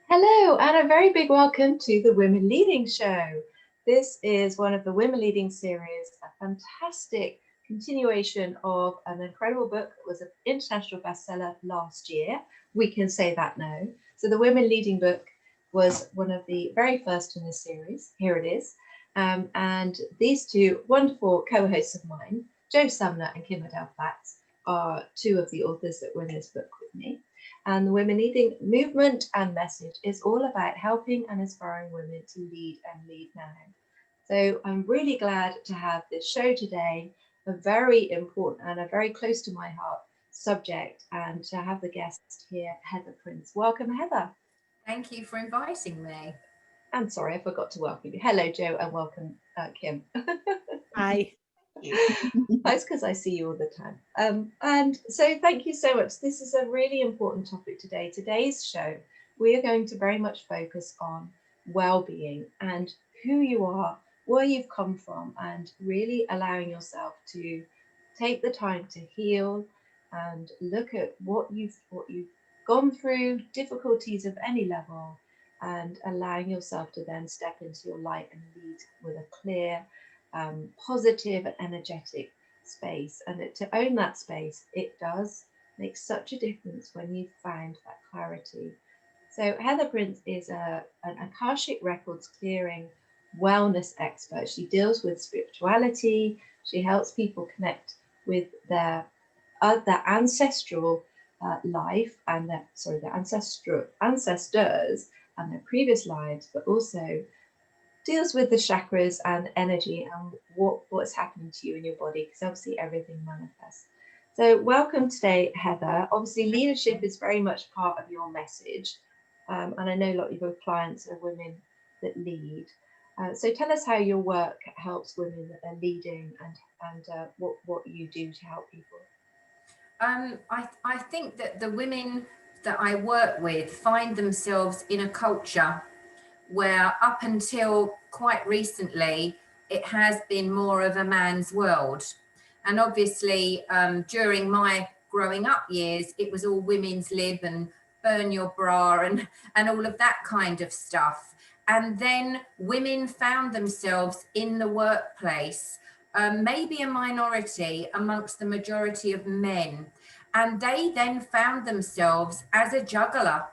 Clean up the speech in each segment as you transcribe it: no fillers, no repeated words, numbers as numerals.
Hello, and a very big welcome to the Women Leading Show. This is one of the Women Leading series, a fantastic continuation of an incredible book that was an international bestseller last year. We can say that now. So, the Women Leading book was one of the very first in this series. Here it is. And these two wonderful co hosts of mine, Sumner and Kim-Adele Platts, are two of the authors that were in this book with me. And the Women Leading movement and message is all about helping and inspiring women to lead and lead now. So I'm really glad to have this show today, a very important and a very close to my heart subject, and to have the guest here, Heather Prince. Welcome, Heather. Thank you for inviting me. And sorry, I forgot to welcome you. Hello, Joe, and welcome, Kim. Hi. That's because I see you all the time. And so thank you so much. This is a really important topic today. Today's show, we are going to very much focus on well-being and who you are, where you've come from, and really allowing yourself to take the time to heal and look at what you've gone through, difficulties of any level, and allowing yourself to then step into your light and lead with a clear positive and energetic space. And to own that space, it does make such a difference when you've found that clarity. So Heather Prince is an Akashic Records clearing wellness expert. She deals with spirituality. She helps people connect with their ancestral life and their ancestors and their previous lives, but also deals with the chakras and energy and what's happening to you in your body, because obviously everything manifests. So welcome today, Heather. Obviously leadership is very much part of your message, and I know a lot of your clients are women that lead. So tell us how your work helps women that are leading, and what you do to help people. I think that the women that I work with find themselves in a culture where up until quite recently, it has been more of a man's world. And obviously, during my growing up years, it was all women's lib and burn your bra and all of that kind of stuff. And then women found themselves in the workplace, maybe a minority amongst the majority of men. And they then found themselves as a juggler,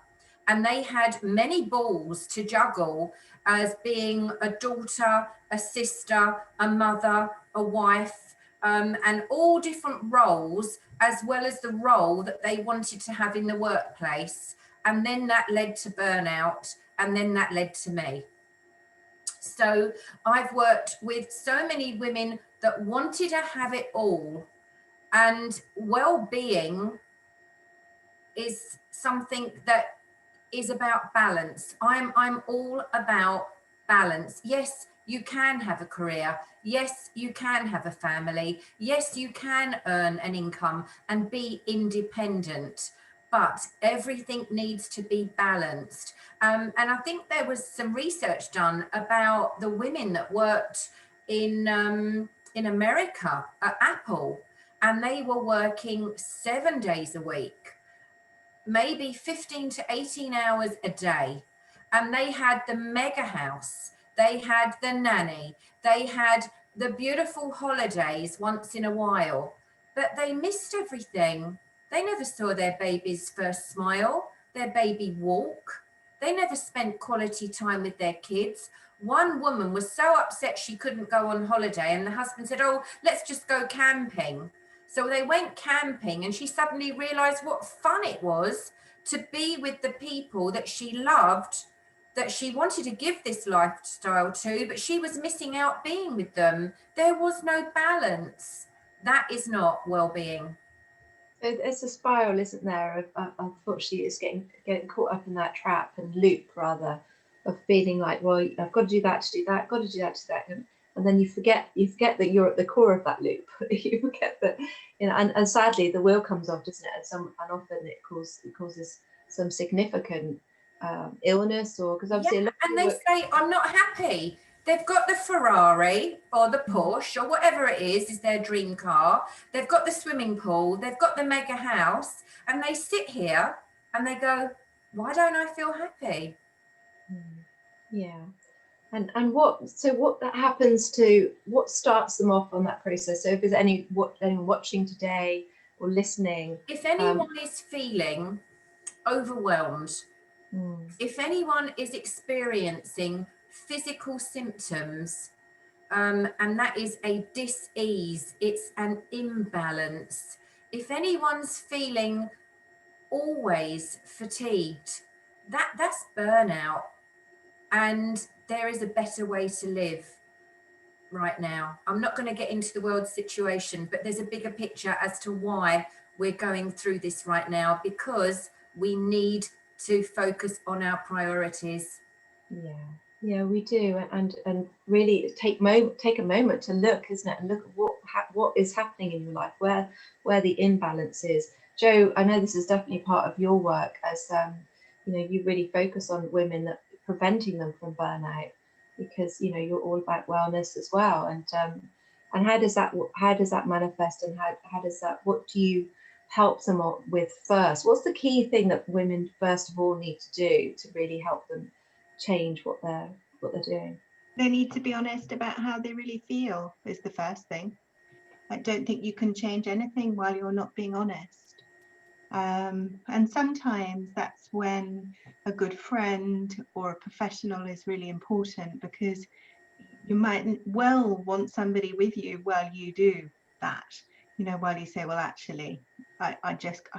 and they had many balls to juggle as being a daughter, a sister, a mother, a wife, and all different roles, as well as the role that they wanted to have in the workplace. And then that led to burnout, and then that led to me. So I've worked with so many women that wanted to have it all, and well-being is something that is about balance. I'm all about balance. Yes, you can have a career. Yes, you can have a family. Yes, you can earn an income and be independent. But everything needs to be balanced. And I think there was some research done about the women that worked in America at Apple, and they were working 7 days a week, maybe 15 to 18 hours a day. And they had the mega house, they had the nanny, they had the beautiful holidays once in a while, but they missed everything. They never saw their baby's first smile, their baby walk. They never spent quality time with their kids. One woman was so upset she couldn't go on holiday, and the husband said, "Oh, let's just go camping." So they went camping, and she suddenly realized what fun it was to be with the people that she loved, that she wanted to give this lifestyle to, but she was missing out being with them. There was no balance. That is not well-being. It's a spiral, isn't there? Unfortunately, it's getting caught up in that trap and loop, rather, of feeling like, well, I've got to do that to do that, got to do that to that, and then you forget that you're at the core of that loop. You forget that, and sadly, the wheel comes off, doesn't it? And often it causes some significant illness, or because obviously, Yeah, and they say, "I'm not happy." They've got the Ferrari or the Porsche or whatever it is their dream car. They've got the swimming pool, they've got the mega house, and they sit here and they go, "Why don't I feel happy?" Yeah. And what that happens to, what starts them off on that process? So if there's anyone watching today or listening, If um, anyone is feeling overwhelmed, mm, if anyone is experiencing physical symptoms, and that is a dis-ease, it's an imbalance. If anyone's feeling always fatigued, that's burnout, and there is a better way to live right now. I'm not going to get into the world situation, but there's a bigger picture as to why we're going through this right now, because we need to focus on our priorities. yeah, we do, and really take a moment to look, isn't it, and look at what is happening in your life, where the imbalance is. Jo, I know this is definitely part of your work, as you really focus on women, that preventing them from burnout, because you're all about wellness as well. And how does that manifest, and what do you help them with first? What's the key thing that women first of all need to do to really help them change what they're doing? They need to be honest about how they really feel, is the first thing. I don't think you can change anything while you're not being honest. And sometimes that's when a good friend or a professional is really important, because you might well want somebody with you while you do that, while you say, well, actually, I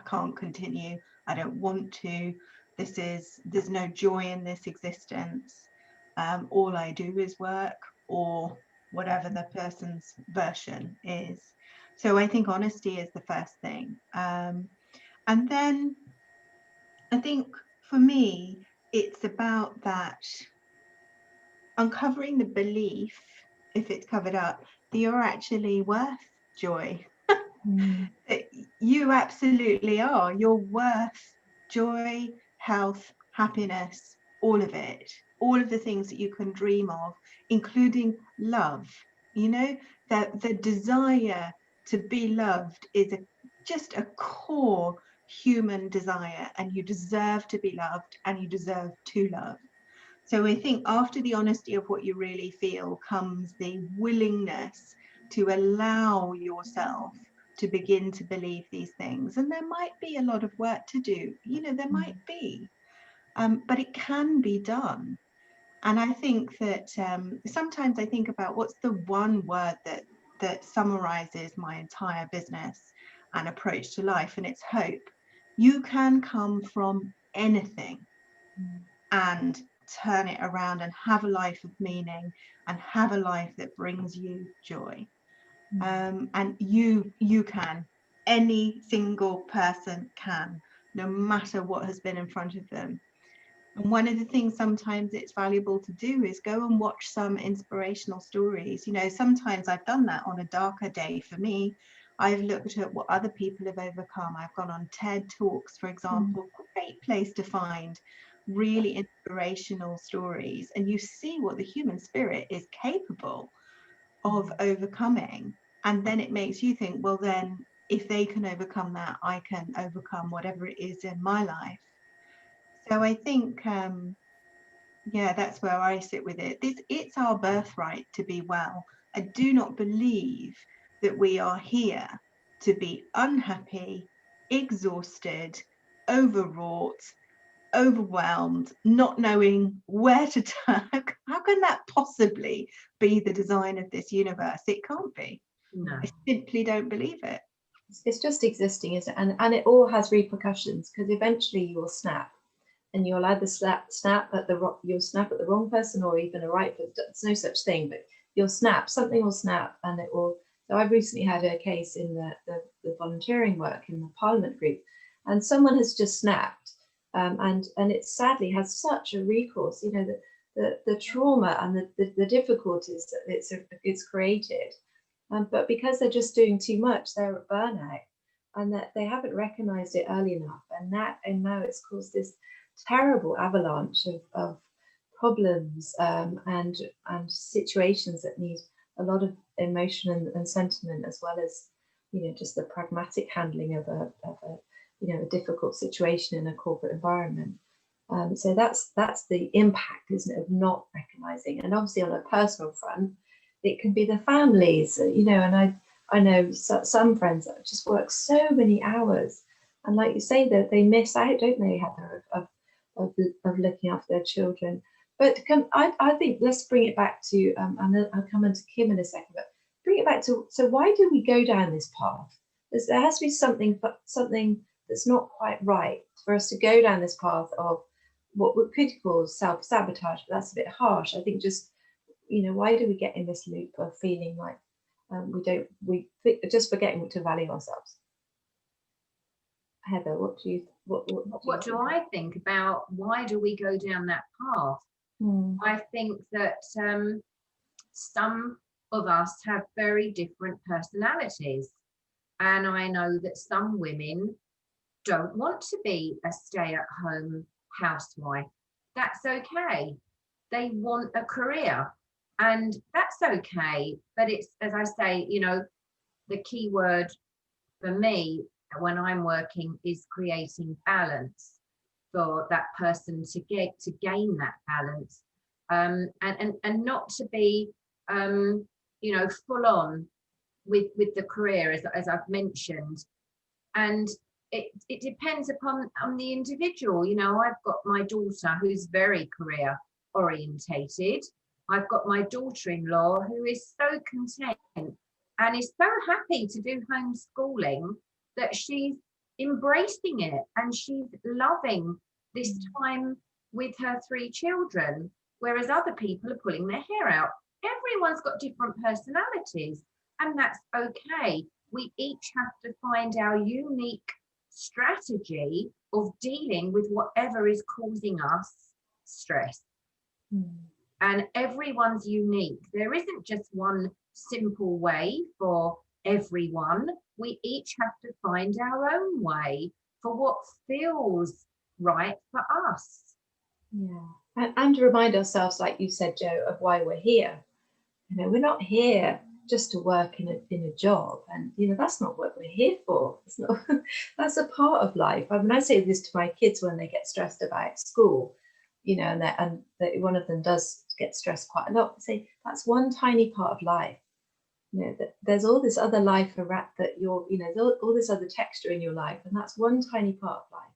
can't continue. I don't want to. There's no joy in this existence. All I do is work, or whatever the person's version is. So I think honesty is the first thing. And then I think for me, it's about that uncovering the belief, if it's covered up, that you're actually worth joy. Mm, You absolutely are. You're worth joy, health, happiness, all of it, all of the things that you can dream of, including love. That the desire to be loved is just a core human desire, and you deserve to be loved, and you deserve to love. So I think after the honesty of what you really feel comes the willingness to allow yourself to begin to believe these things. And there might be a lot of work to do, there might be, but it can be done. And I think that sometimes I think about what's the one word that summarizes my entire business and approach to life, and it's hope. You can come from anything and turn it around and have a life of meaning and have a life that brings you joy. And you can, any single person can, no matter what has been in front of them. And one of the things sometimes it's valuable to do is go and watch some inspirational stories. Sometimes I've done that on a darker day for me. I've looked at what other people have overcome. I've gone on TED Talks, for example, great place to find really inspirational stories. And you see what the human spirit is capable of overcoming. And then it makes you think, well, then if they can overcome that, I can overcome whatever it is in my life. So I think, yeah, that's where I sit with it. It's our birthright to be well. I do not believe that we are here to be unhappy, exhausted, overwrought, overwhelmed, not knowing where to turn. How can that possibly be the design of this universe? It can't be. No. I simply don't believe it. it's just existing, isn't it? And it all has repercussions, because eventually you will snap, and you'll either snap at you'll snap at the wrong person, or even a right person. There's no such thing, but you'll snap. Something will snap, and it will. So I've recently had a case in the volunteering work in the Parliament group, and someone has just snapped, and it sadly has such a recourse. The trauma and the difficulties that it's created, but because they're just doing too much, they're at burnout, and that they haven't recognised it early enough, and now it's caused this terrible avalanche of problems, and situations that need a lot of emotion and sentiment, as well as just the pragmatic handling of a difficult situation in a corporate environment. So that's the impact, isn't it, of not recognizing. And obviously on a personal front, it can be the families, and I know some friends that just work so many hours, and like you say, that they miss out, don't they, Heather, of looking after their children. But I think let's bring it back to, and I'll come into Kim in a second, but bring it back to, so why do we go down this path? There has to be something that's not quite right for us to go down this path of what we could call self-sabotage, but that's a bit harsh. I think just, why do we get in this loop of feeling like just forgetting to value ourselves? Heather, what do you do I think about why do we go down that path? I think that some of us have very different personalities, and I know that some women don't want to be a stay-at-home housewife. That's okay. They want a career, and that's okay. But it's, as I say, the key word for me when I'm working is creating balance for that person to gain that balance, and not to be full on with the career, as I've mentioned. And it depends on the individual. I've got my daughter who's very career orientated. I've got my daughter-in-law who is so content and is so happy to do homeschooling that she's embracing it and she's loving this time with her 3 children, whereas other people are pulling their hair out. Everyone's got different personalities, and that's okay. We each have to find our unique strategy of dealing with whatever is causing us stress. And everyone's unique. There isn't just one simple way for everyone. We each have to find our own way for what feels right for us. Yeah, and to remind ourselves, like you said, Jo, of why we're here. We're not here just to work in a job, and that's not what we're here for. It's not. That's a part of life. I mean, I say this to my kids when they get stressed about school, and that one of them does get stressed quite a lot. I say that's one tiny part of life. That there's all this other life around that all this other texture in your life, and that's one tiny part of life.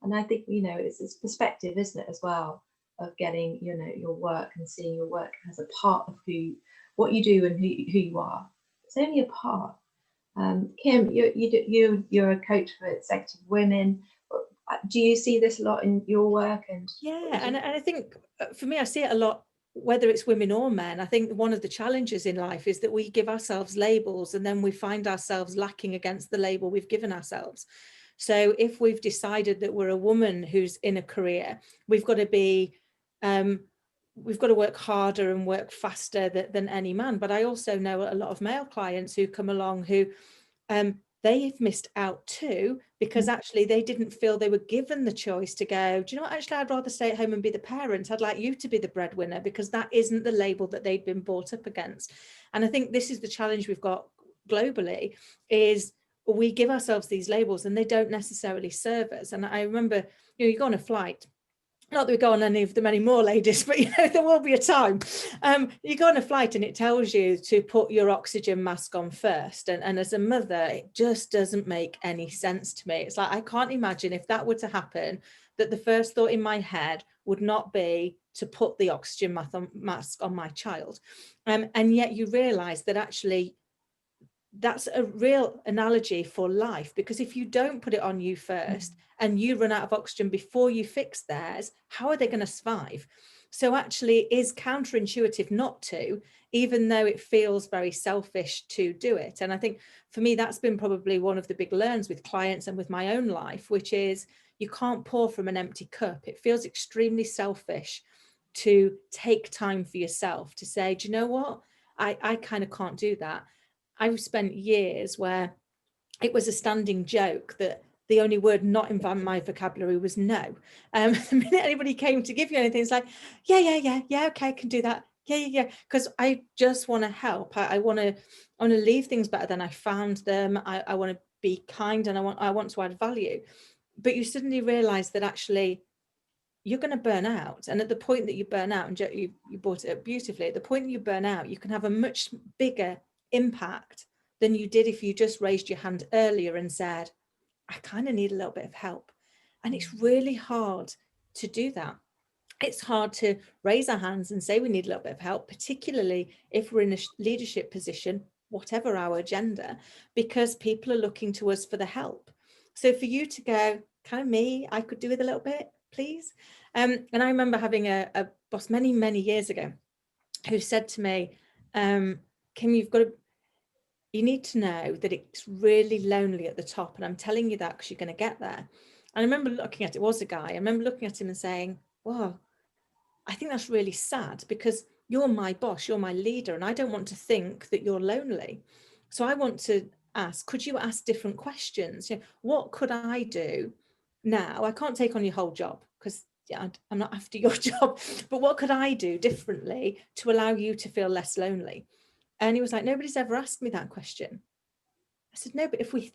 And I think it's perspective, isn't it, as well, of getting your work and seeing your work as a part of what you do and who you are. It's only a part. Kim, you're a coach for executive women. Do you see this a lot in your work? And I think for me, I see it a lot, whether it's women or men. I think one of the challenges in life is that we give ourselves labels and then we find ourselves lacking against the label we've given ourselves. So if we've decided that we're a woman who's in a career, we've got to be we've got to work harder and work faster than any man. But I also know a lot of male clients who come along who they've missed out too, because actually they didn't feel they were given the choice to go, do you know what, actually I'd rather stay at home and be the parent. I'd like you to be the breadwinner, because that isn't the label that they'd been brought up against. And I think this is the challenge we've got globally, is we give ourselves these labels and they don't necessarily serve us. And I remember, you go on a flight, not that we go on any of them anymore, ladies, but there will be a time. You go on a flight and it tells you to put your oxygen mask on first. And as a mother, it just doesn't make any sense to me. It's like, I can't imagine if that were to happen, that the first thought in my head would not be to put the oxygen mask on my child. And yet you realize that actually that's a real analogy for life, because if you don't put it on you first and you run out of oxygen before you fix theirs, how are they going to survive? So actually it is counterintuitive not to, even though it feels very selfish to do it. And I think for me, that's been probably one of the big learns with clients and with my own life, which is you can't pour from an empty cup. It feels extremely selfish to take time for yourself, to say, do you know what? I kind of can't do that. I've spent years where it was a standing joke that the only word not in my vocabulary was no. The minute anybody came to give you anything, it's like, yeah, okay, I can do that. Yeah. Because I just want to help. I want to leave things better than I found them. I want to be kind, and I want to add value. But you suddenly realize that actually you're going to burn out. And at the point that you burn out, and you brought it up beautifully, at the point that you burn out, you can have a much bigger impact than you did if you just raised your hand earlier and said, I kind of need a little bit of help. And it's really hard to do that. It's hard to raise our hands and say we need a little bit of help, particularly if we're in a leadership position, whatever our agenda, because people are looking to us for the help. So for you to go, kind of me, I could do with a little bit, please. And I remember having a boss many, many years ago who said to me, Kim, you need to know that it's really lonely at the top. And I'm telling you that because you're going to get there. And I remember looking at it, was a guy. I remember looking at him and saying, wow, I think that's really sad because you're my boss, you're my leader, and I don't want to think that you're lonely. So I want to ask, could you ask different questions? You know, what could I do now? I can't take on your whole job because I'm not after your job, but what could I do differently to allow you to feel less lonely? And he was like, nobody's ever asked me that question. I said, no, but if we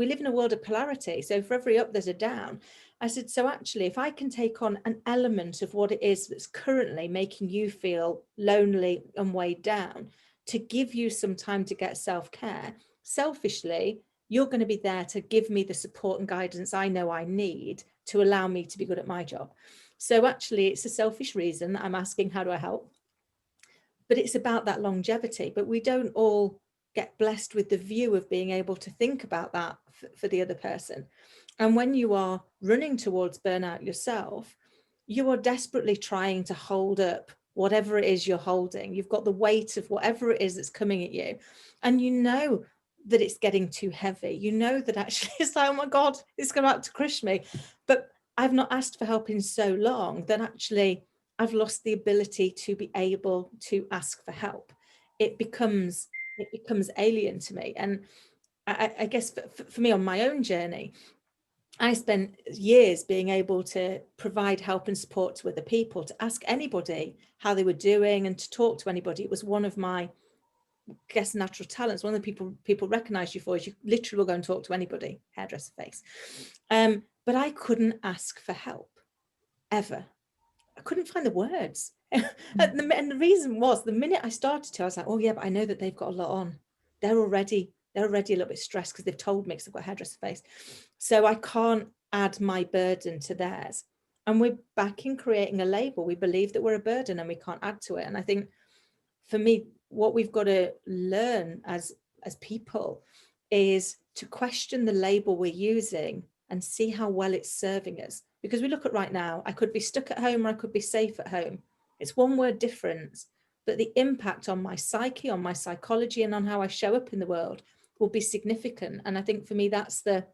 live in a world of polarity, so for every up, there's a down. I said, so actually, if I can take on an element of what it is that's currently making you feel lonely and weighed down, to give you some time to get self-care, selfishly, you're going to be there to give me the support and guidance I know I need to allow me to be good at my job. So actually, it's a selfish reason that I'm asking, how do I help? But it's about that longevity. But we don't all get blessed with the view of being able to think about that for the other person. And when you are running towards burnout yourself, you are desperately trying to hold up whatever it is you're holding. You've got the weight of whatever it is that's coming at you. And you know that it's getting too heavy. You know that actually it's like, oh my God, it's about to crush me. But I've not asked for help in so long that actually I've lost the ability to be able to ask for help. It becomes alien to me. And I guess for me on my own journey, I spent years being able to provide help and support to other people, to ask anybody how they were doing and to talk to anybody. It was one of my, I guess, natural talents. One of the people recognize you for is you literally will go and talk to anybody, hairdresser face. But I couldn't ask for help ever. I couldn't find the words. And the reason was, the minute I started to, I was like, oh yeah, but I know that they've got a lot on. They're already a little bit stressed because they've told me, because they've got a hairdresser face. So I can't add my burden to theirs. And we're back in creating a label. We believe that we're a burden and we can't add to it. And I think for me, what we've got to learn as people is to question the label we're using and see how well it's serving us. Because we look at right now, I could be stuck at home or I could be safe at home. It's one word difference, but the impact on my psyche, on my psychology, and on how I show up in the world will be significant. And I think for me, that's the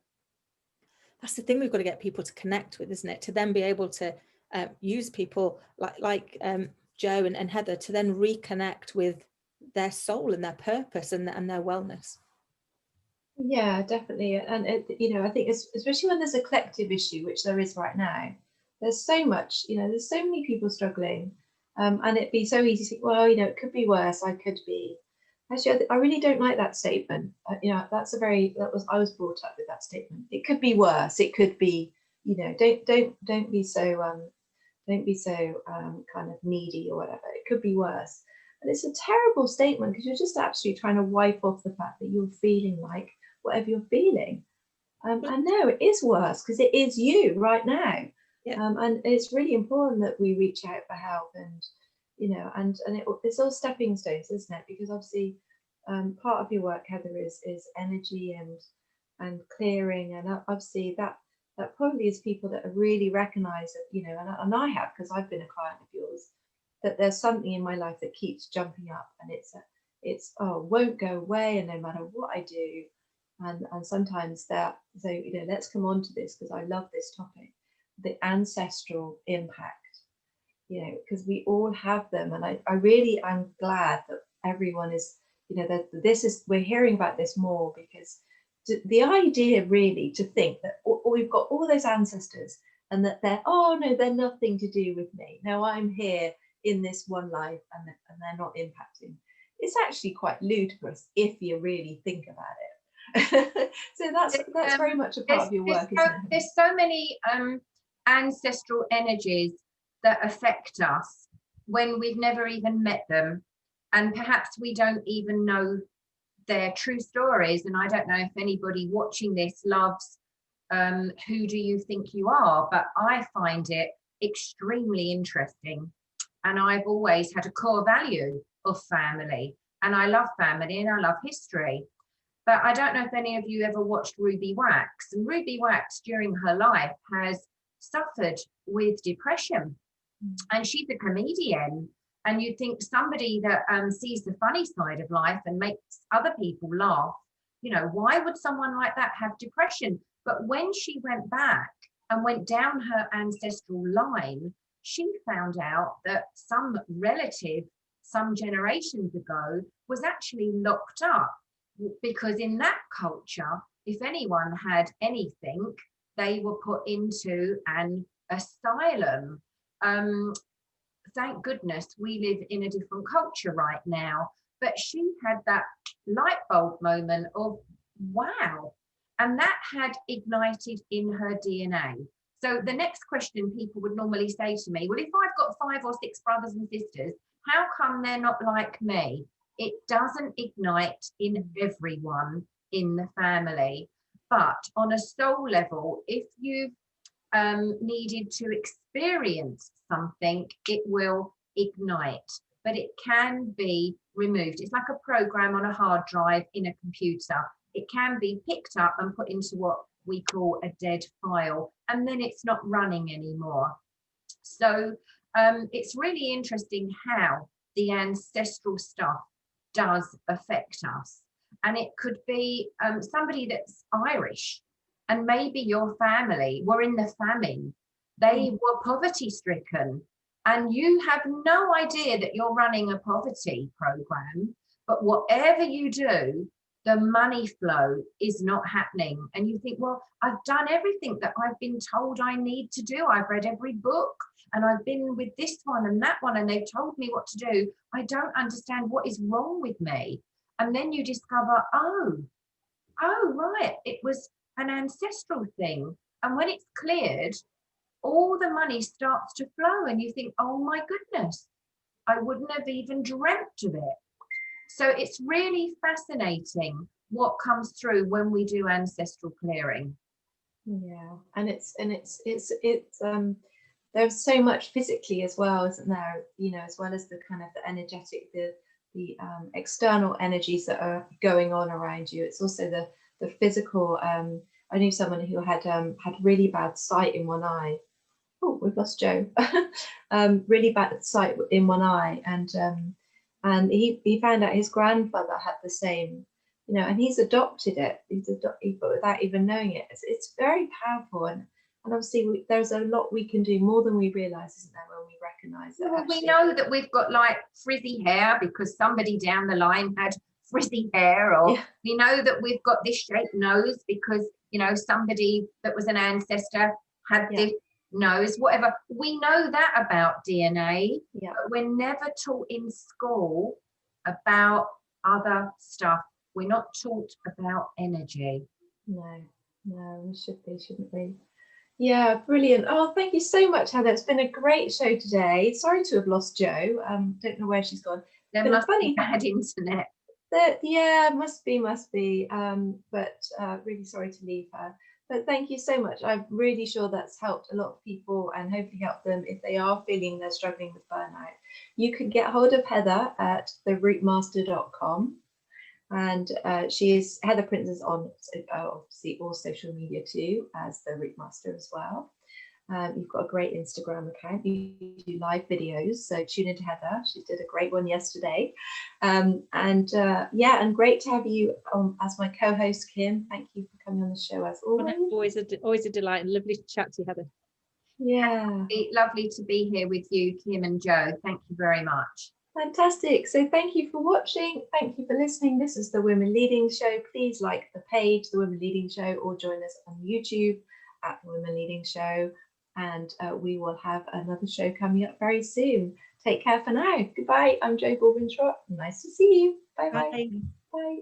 thing we've got to get people to connect with, isn't it? To then be able to use people like Joe and Heather to then reconnect with their soul and their purpose and their wellness. Yeah, definitely. And I think especially when there's a collective issue, which there is right now, there's so much, there's so many people struggling, and it'd be so easy to think, well, it could be worse. I could be. Actually, I really don't like that statement. I was brought up with that statement. It could be worse. It could be, don't be so kind of needy or whatever. It could be worse. And it's a terrible statement because you're just actually trying to wipe off the fact that you're feeling like whatever you're feeling. And no, it is worse because it is you right now. Yeah. And it's really important that we reach out for help, and it's all stepping stones, isn't it? Because obviously part of your work, Heather, is energy and clearing, and obviously that probably is people that have really recognized that, and I have, because I've been a client of yours, that there's something in my life that keeps jumping up, and it's won't go away, and no matter what I do. And sometimes let's come on to this because I love this topic, the ancestral impact, because we all have them. And I really am glad that everyone is, that we're hearing about this more, because the idea really to think that we've got all those ancestors and that they're nothing to do with me. No, I'm here in this one life and they're not impacting. It's actually quite ludicrous if you really think about it. So that's very much a part of your work, isn't it? There's so many ancestral energies that affect us when we've never even met them, and perhaps we don't even know their true stories. And I don't know if anybody watching this loves Who Do You Think You Are, but I find it extremely interesting. And I've always had a core value of family, and I love family and I love history. But I don't know if any of you ever watched Ruby Wax. And Ruby Wax, during her life, has suffered with depression. And she's a comedian. And you'd think somebody that sees the funny side of life and makes other people laugh, you know, why would someone like that have depression? But when she went back and went down her ancestral line, she found out that some relative, some generations ago, was actually locked up. Because in that culture, if anyone had anything, they were put into an asylum. Thank goodness we live in a different culture right now. But she had that light bulb moment of, wow. And that had ignited in her DNA. So the next question people would normally say to me, well, if I've got 5 or 6 brothers and sisters, how come they're not like me? It doesn't ignite in everyone in the family. But on a soul level, if you've needed to experience something, it will ignite. But it can be removed. It's like a program on a hard drive in a computer. It can be picked up and put into what we call a dead file, and then it's not running anymore. So it's really interesting how the ancestral stuff does affect us. And it could be somebody that's Irish, and maybe your family were in the famine. They were poverty stricken, and you have no idea that you're running a poverty program. But whatever you do, the money flow is not happening. And you think, well, I've done everything that I've been told I need to do. I've read every book, and I've been with this one and that one, and they've told me what to do. I don't understand what is wrong with me. And then you discover, oh, right, it was an ancestral thing. And when it's cleared, all the money starts to flow, and you think, oh my goodness, I wouldn't have even dreamt of it. So it's really fascinating what comes through when we do ancestral clearing. Yeah, and it's there's so much physically as well, isn't there? You know, as well as the kind of the energetic, the external energies that are going on around you. It's also the physical. I knew someone who had really bad sight in one eye. Oh, we've lost Joe. Really bad sight in one eye, and he found out his grandfather had the same, you know, and he's adopted it. But without even knowing it. It's very powerful, and obviously there's a lot we can do, more than we realise, isn't there, when we recognise that. Well, we know that we've got like frizzy hair because somebody down the line had frizzy hair, or we know that we've got this shaped nose because, you know, somebody that was an ancestor had this nose, whatever. We know that about DNA, but we're never taught in school about other stuff. We're not taught about energy. No, we should be, shouldn't we? Yeah, brilliant. Oh, thank you so much, Heather. It's been a great show today. Sorry to have lost Jo. Don't know where she's gone. There must be bad internet. Yeah, must be. But really sorry to leave her. But thank you so much. I'm really sure that's helped a lot of people, and hopefully help them if they are feeling they're struggling with burnout. You can get hold of Heather at therootmaster.com. And she is Heather Prince is on obviously all social media too, as the Rootmaster as well. You've got a great Instagram account. You do live videos, so tune into Heather. She did a great one yesterday. And great to have you as my co-host, Kim. Thank you for coming on the show as always. Always a delight, and lovely to chat to you, Heather. Yeah, lovely to be here with you, Kim and Jo. Thank you very much. Fantastic. So thank you for watching. Thank you for listening. This is the Women Leading Show. Please like the page, The Women Leading Show, or join us on YouTube at The Women Leading Show. And we will have another show coming up very soon. Take care for now. Goodbye. I'm Jo Baldwin-Trott. Nice to see you. Bye-bye. Bye. Bye.